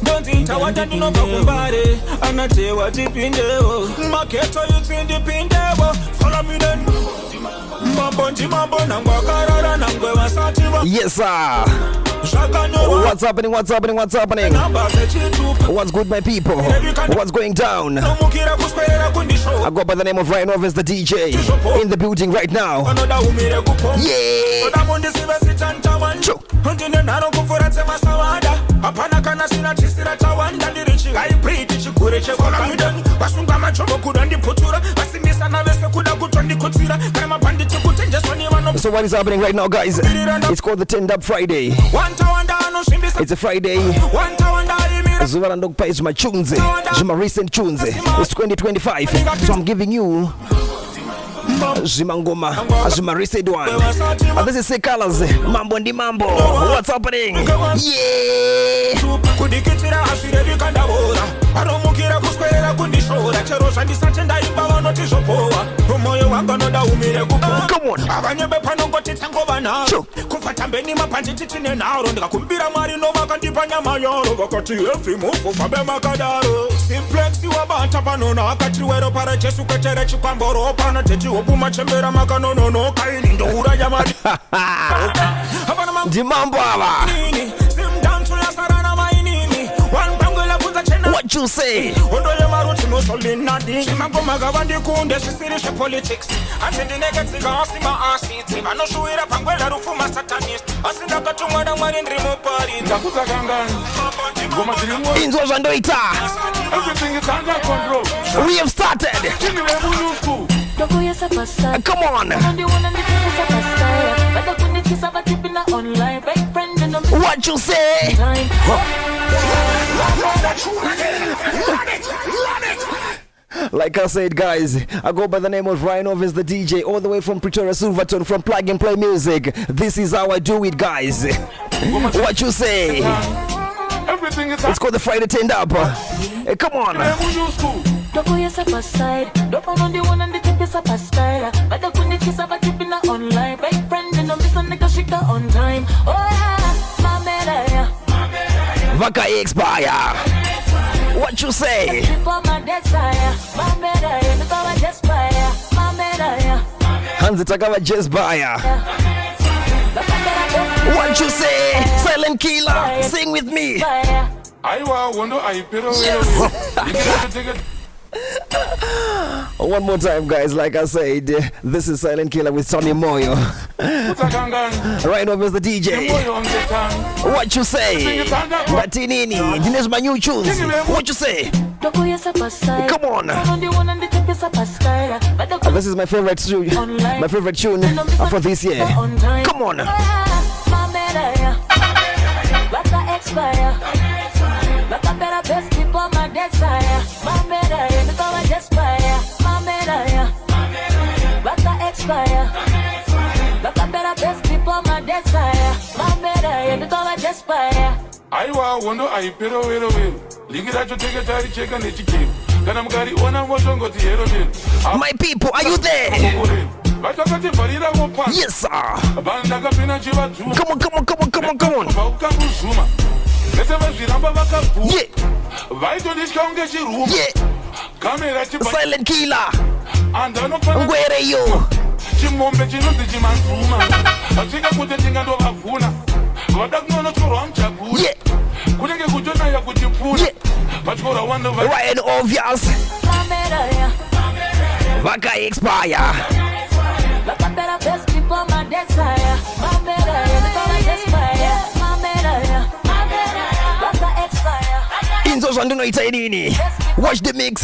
Don't intawada ndino pakumbare anatewa tipindewo maketo yutsindipindewo follow me then mambo nangwakarara nangwe wasatiwa. Yes sir. What's happening? What's good, my people? What's going down? I go by the name of RYANOBVIOUS, the DJ, in the building right now. Yeah. So what is happening right now, guys? It's called the Tend Up Friday. It's a Friday. Zuva and Dog is my tunes, my recent tunes. It's 2025, so I'm giving you Zimangoma as my recent one. And this is Calaz, Mambo and Mambo. What's happening? Yeah. Come on. What you say? We have started. Come on. What you say? Like I said, guys, I go by the name of RYANOBVIOUS, the DJ, all the way from Pretoria, Silverton, from Plug and Play Music. This is how I do it, guys. What you say? It's called the Friday Tend Up. Hey, come on. Vaka expire. What you say? Hands Tagawa just buyer. What you say? Silent Killer, sing with me. One more time, guys. Like I said, this is Silent Killer with Tamy Moyo. RYANOBVIOUS, the DJ. What you say? Batinini, this is my new tunes. What you say? Come on. This is my favorite tune. My favorite tune for this year. Come on. My people, are you there? Yes, sir. Come on. Yeah. Silent Killer. Where are you? Yeah. RYANOBVIOUS. Vaka expire. Watch the mix.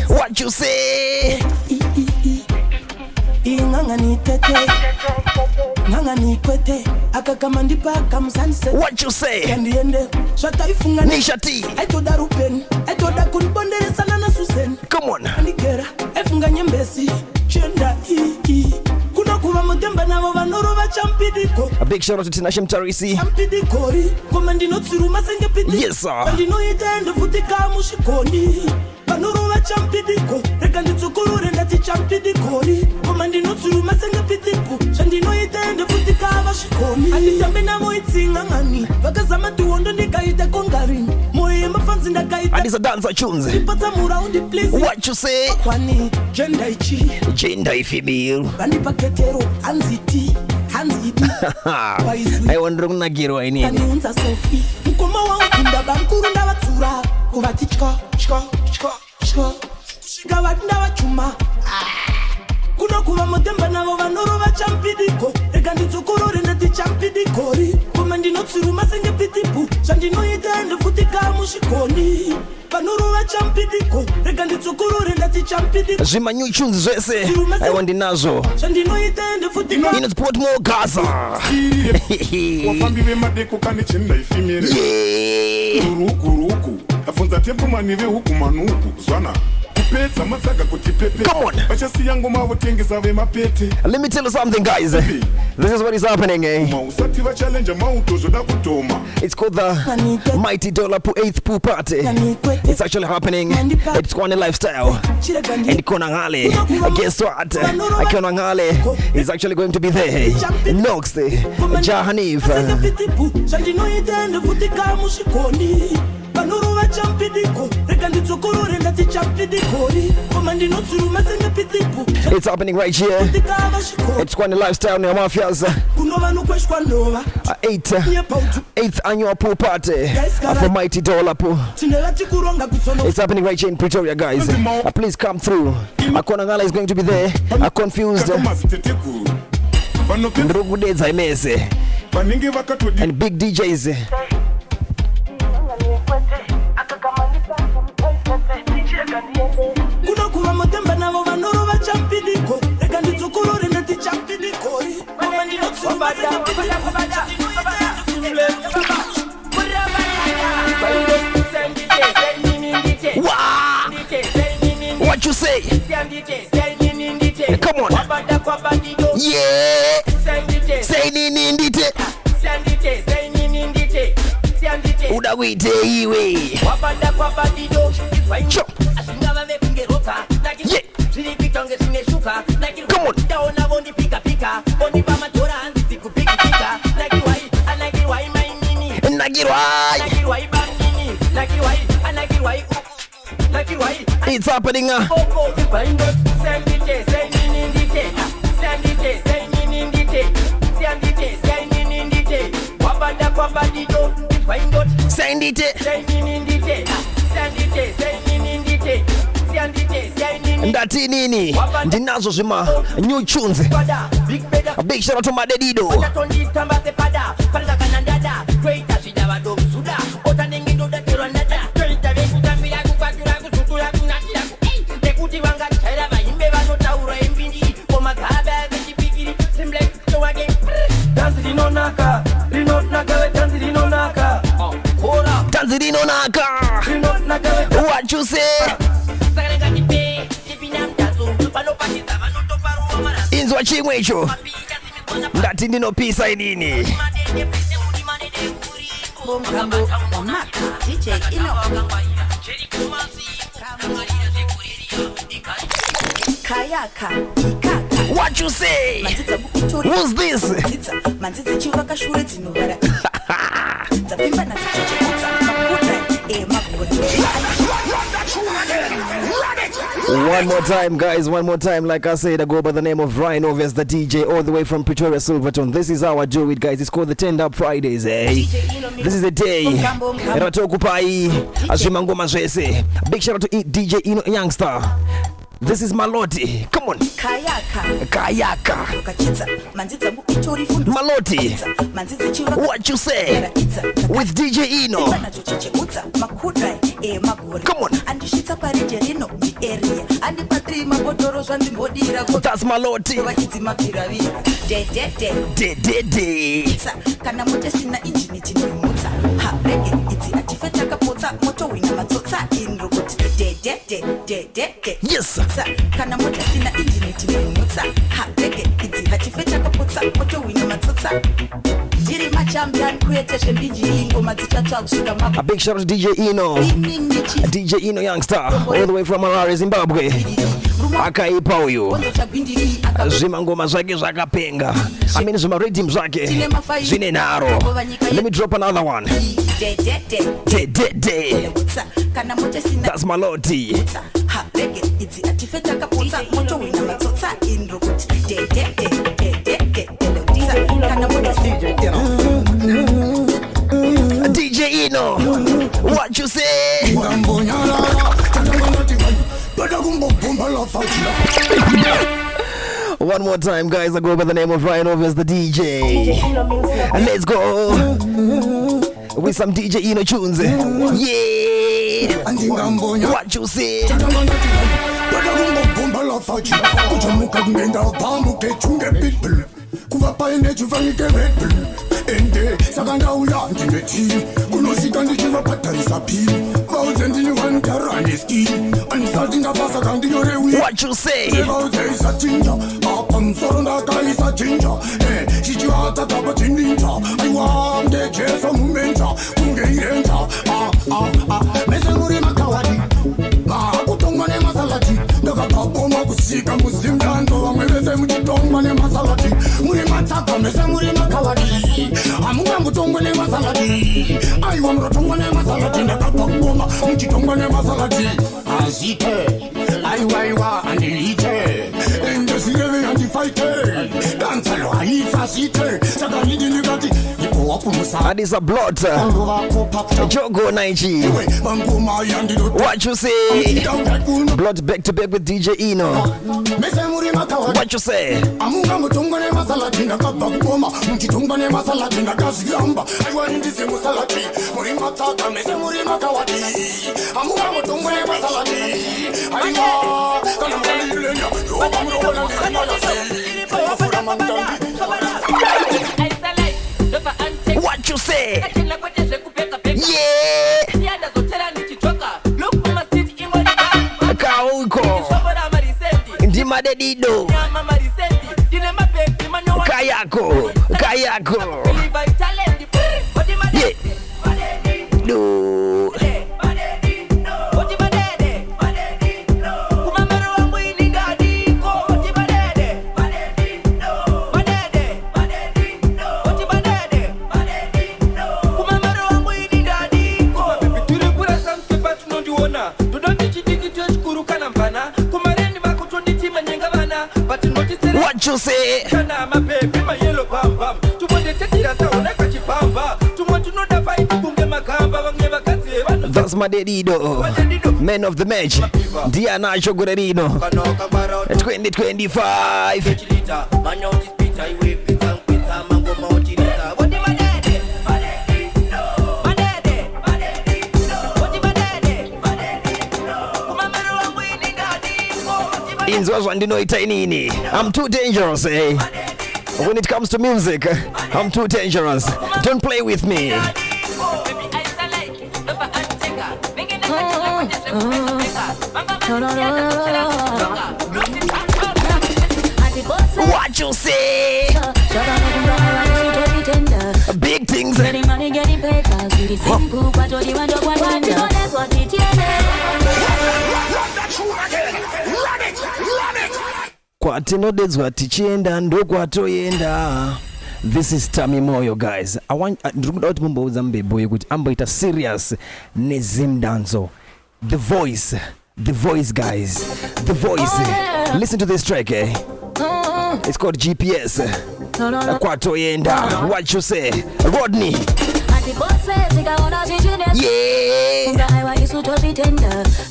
What you say? What you say? Nishati. Come on. A big shout out to Tinashem Tarisi. Yes, sir. And it's a dancer tunes. What you say? Gender female. I wonder if I get any. Zima new tunes zese I want nazo ina support more Gaza afunza tempo manive huku manuku zwana kipeta matsaga kutipepe. Come on. Bachasi yangu mavotengeza ve mapete. Let me tell you something, guys. This is what is happening, eh? It's called the Mighty Dollar Pu 8th Poo Party. It's actually happening. It's Kwane Lifestyle. And Konangale. Guess what? Konangale is actually going to be there. Nox, Jahanif. It's happening right here. It's Kwane Lifestyle near Mafias. 8th annual pool party for Mighty Dollar Pool. It's happening right here in Pretoria, guys. Please come through. Konangala is going to be there. Confused. And big DJs. What you say? Come on. Yeah. Say nindite. Udawite iwe. Chop. Yeah. Come on. It's happening. Send Ndati nini ndinazo zima new tunes. A big shout out to Madedido. Tanzirino naka. What you say? Inzwa chimwecho ndati ndino pisa inini. What you say? Who's this? One more time, guys, one more time. Like I said, I go by the name of RYANOBVIOUS, the DJ, all the way from Pretoria, Silverton. This is how I do it, guys. It's called the Turned Up Fridays, eh? This is the day. Big shout out to DJ Ino Youngster. This is Malloti. Come on. Kayaka. Malloti. What you say? With DJ Ino. Come on. area andi patri mabotoro zvandimbodira That's Malloti. vachidzimapiravira de kana motesina injini tinomutsa ha rege idzi atifeta kapotsa moto wina matsotsa inrokuti de Yes. kana motesina injini tinomutsa ha rege idzi atifeta kapotsa moto wina matsotsa diri machampion kuete zvembinji ingoma dzichatsva kusvika A big shout out to DJ Ino. DJ Ino Youngster, all the way from Harare, Zimbabwe. Akaipa huyu zvima ngoma zvake zvakapenga. I mean zvima rhythm zvake zvine naro. Let me drop another one. That's Malloti. DJ Ino, what you say? One more time, guys. I go by the name of RYANOBVIOUS, the DJ. And let's go with some DJ Ino tunes. Yeah. What you say? Ende sakanda ulandi beti kunosika ndichiva patarisa pili vauzendini wandarandeski anisatinga pasa kandiyorewi What you say? vauzesa chinja apa msoro ndakaisa chinja chichiata tapa chininja aiwande jeso mumenja kungeirenja mese muri makawadi makutongwa nemasalati ndakakaboma kusika muzimdanzo vamwe vese muchitongwa nemasalati muri matsaka mese muri makawadi amunga mutongwa nemasalati aiwa murotongwa nemasalati ndakakaboma muchitongwa nemasalati azite aiwaiwa andilite endesireve andifaite dansalo haifasite saka nidi ndikati That is a blot. Jogo Naichi. What you say? Blot back to back with DJ Ino. What you say? What you say? Yeah. Kauko. Ndi Madedido. Kayako. Yeah. Do. What you say? That's Madedido, man of the match. Diana Shogurerino 2025. I'm too dangerous, eh? When it comes to music, I'm too dangerous. Don't play with me. What you say? Big things. Getting money, getting papers. Really simple, but what you want to wonder. That's what it Kwatinodedzwa tichienda ndo kwatoenda. This is Tamy Moyo, guys. I want to mumbouza mbebo yekuti amboita serious ne Zimdancehall. The voice, guys. The voice. Listen to this track, eh? It's called GPS. Kwatoenda. What you say? Rodney. Yeah.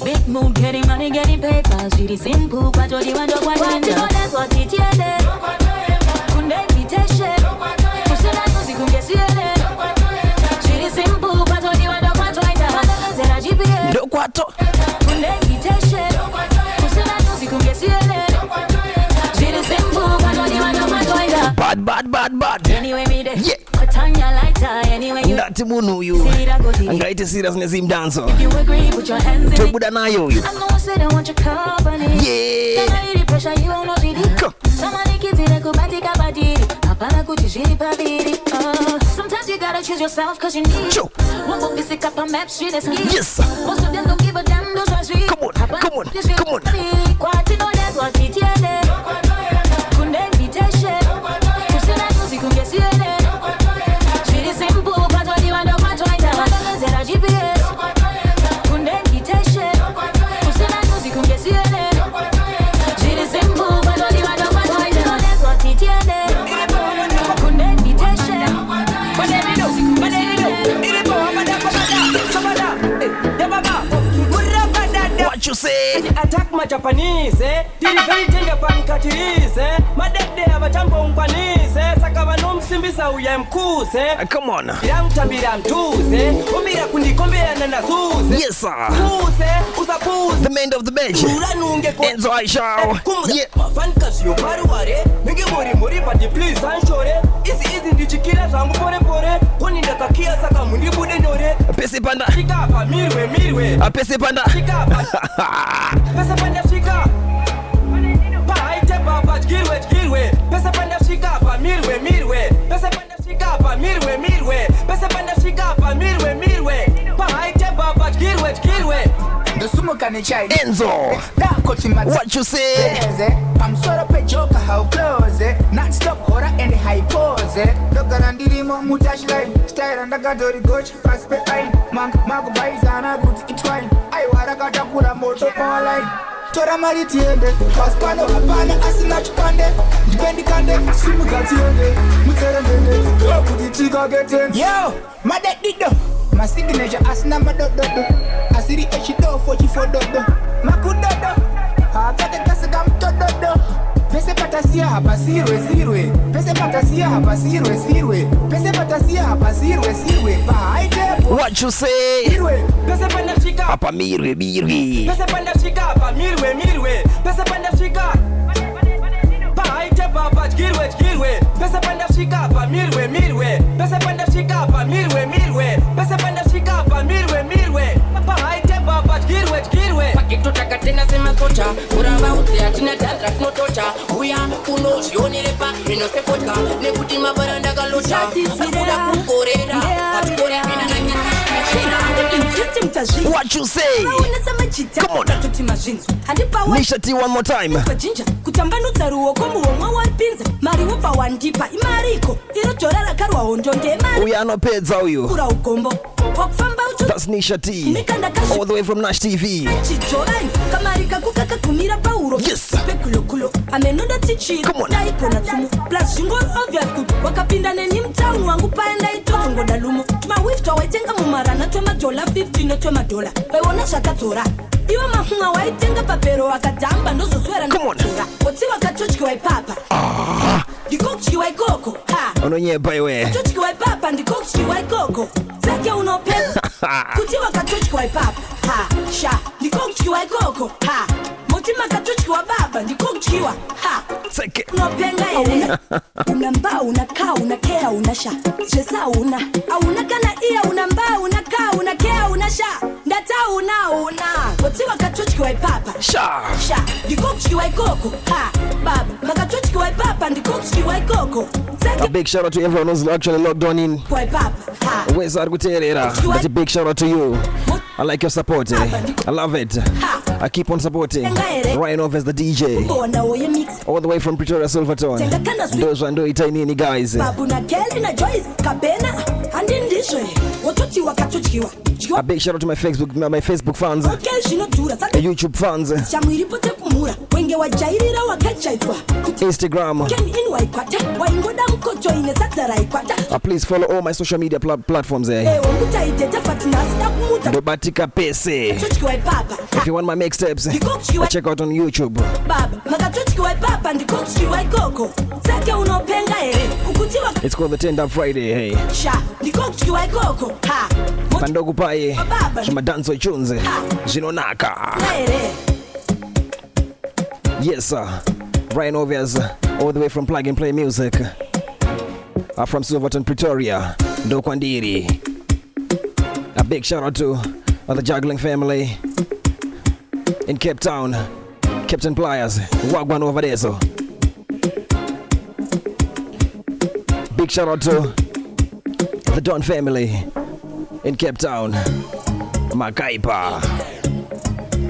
Big mood, getting money, getting papers. Really simple, but what you want to wonder. That's what it is. Couldn't be tested. Really simple, but what you want to wonder. GPS. bad. Anyway, me there. Yeah. Put on your lighter. Anyway, you. Ndati munu you. Angaite serious ne Zimdancehall. If you agree, put your hands in it. Tubuda nayo you. I know I said I want your company. Yeah. Can I the pressure you don't know Go. Somebody kids in a kubati kabadi. Apana kuchishiri pabiri. Sometimes you gotta choose yourself cause you need. Joe. One book is up on maps, street is ski. Yes. Most of them don't give a damn, those are sweet. Come on, come on, come on. Quite know that's what it is. Kunde invitation. You say that music can get serious. Really simple, but what you want to find out. Is it a GPS? Kunde invitation. You say that music can get serious. Really simple, but what you want to find out. That's what it is. Kunde invitation. What you say? Attack my Japanese, eh? Did very thing upon Catis, eh? Madedido abachambo mkwanise, sakabanum simbisa uyamkuse. Come on. Biram tuse, umira kundikombea na suze. Yes, sir. Puse, usapuse. The man of the bench. Enzo Aisha. Yeah. Mafankas yo baruare, mingi muri pati please anshore. Easy ndichikila zangu pore. Koni ndakakia saka mundi bude nyore. Pese panda. Shikapa mirwe. Pese panda. Shikapa. Pese panda shika. Paite baba girwe. Pese panda shikapa mirwe. Pese panda shikapa mirwe. Pese panda shikapa mirwe. Paite baba girwe. The sumo can chai. Enzo. What you say? I'm sort of a joker, how close, non-stop horror and high pose, look at Andirimo, Mutash life, style and I got the coach, fast pay eye, Mago buys and I go to eat wine. I want to got a put a motor power line. Tora Maritiende, Paspano, Apana, Asinach Pande, Dependicande, Simukatiende, Muterende, go put the chica getting. Yo, Madedido, my signature Asna Madodo, Asiri Echido, 44 Dodo, Makudodo. Akate kasagam tododo. Pese patasia hapa sirwe. Pese patasia hapa sirwe. Pese patasia hapa sirwe. Paite. What you say? Mirwe. Pese panda shika. Hapa mirwe. Pese panda shika hapa mirwe. Pese panda shika. Paite baba girwe. Pese panda shika hapa mirwe. Pese panda shika hapa mirwe. Pese panda shika hapa mirwe. Paite baba girwe. Pakitotaka tena sema socha. Uramba uti atina dadra knotocha. Uya uno shionire pa mino se fotka. Nebuti mabaranda galocha. Nakuda kukorera. Patukore mina nangisa. What you say? Come on. Nishati one more time. kutambanudza ruoko muhomwa wapinza mari wobva wandipa imariko inotorara karwa hondo ndemari Uyanopedza uyu. kura ugombo wakufamba That's Nishati. All the way from Nash TV. chidzorani kamari kakukakakumira pauro Yes. pekulokulo amenoda tichira Come on. daipona tsumu plus zvingori obvious kuti wakapinda neni mutauni wangu paenda itozongoda lumo tumawifta waitenga mumarana twemadola 15 notwemadola waiona zvakadzora iwo mahunga waitenga papero wakadhamba ndozoswera Come on. otsi wakatotyiwa ipapa ndikotyiwa ikoko Unonyepa iwe. katotyiwa ipapa ndikotyiwa ikoko sake unopepa kuti wakatotyiwa ipapa sha ndikotyiwa ikoko moti makatotyiwa baba ndikotyiwa Seke. unopenga here una mba una ka una kea una sha zvesa una auna kana iya una mba una ka una kea una sha ndata una koti wakatotyiwa ipapa Sha. ndikotyiwa ikoko baba makatotyiwa ipapa ndikotyiwa ikoko A big shout out to everyone who's actually logged on in. kwa ipapa Where's Arguterera? That's a big shout out to you. I like your support. I love it. I keep on supporting. RYANOBVIOUS the DJ. mbona woye mix All the way from Pretoria, Silverton. Those are doing tiny guys. babu na Kelly na Joyce kabena handindishwe wototi wakatotyiwa A big shout out to my Facebook fans, okay zvinodhura saka YouTube fans, chamwiripote kumura wenge wajairira wakachaitwa Instagram. ken in waikwata waingoda mukoto ine sadza raikwata Please follow all my social media platforms there. wangutaiteta patinasida kumudza Dobatika Pese. totyiwa ipapa If you want my mixtapes, check out on YouTube. baba makatotyiwa ipapa ndikotyiwa ikoko sake unopenga here ukuti It's called the Tender Friday. Hey, sha ndikotyiwa ikoko Pandogu Pai, Shimadanzo Ichunze, Zinonaka. here Yes, sir. RYANOBVIOUS, all the way from Plug and Play Music. from Silverton, Pretoria, Ndokwandiri. A big shout out to the juggling family in Cape Town, Captain Pliers, Wagwan over there. So big shout out to the Don family in Cape Town, Makaipa,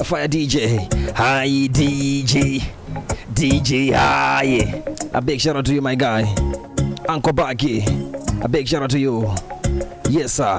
a fire DJ, hi DJ, hi. A big shout out to you, my guy, Uncle Baki. A big shout out to you, yes sir.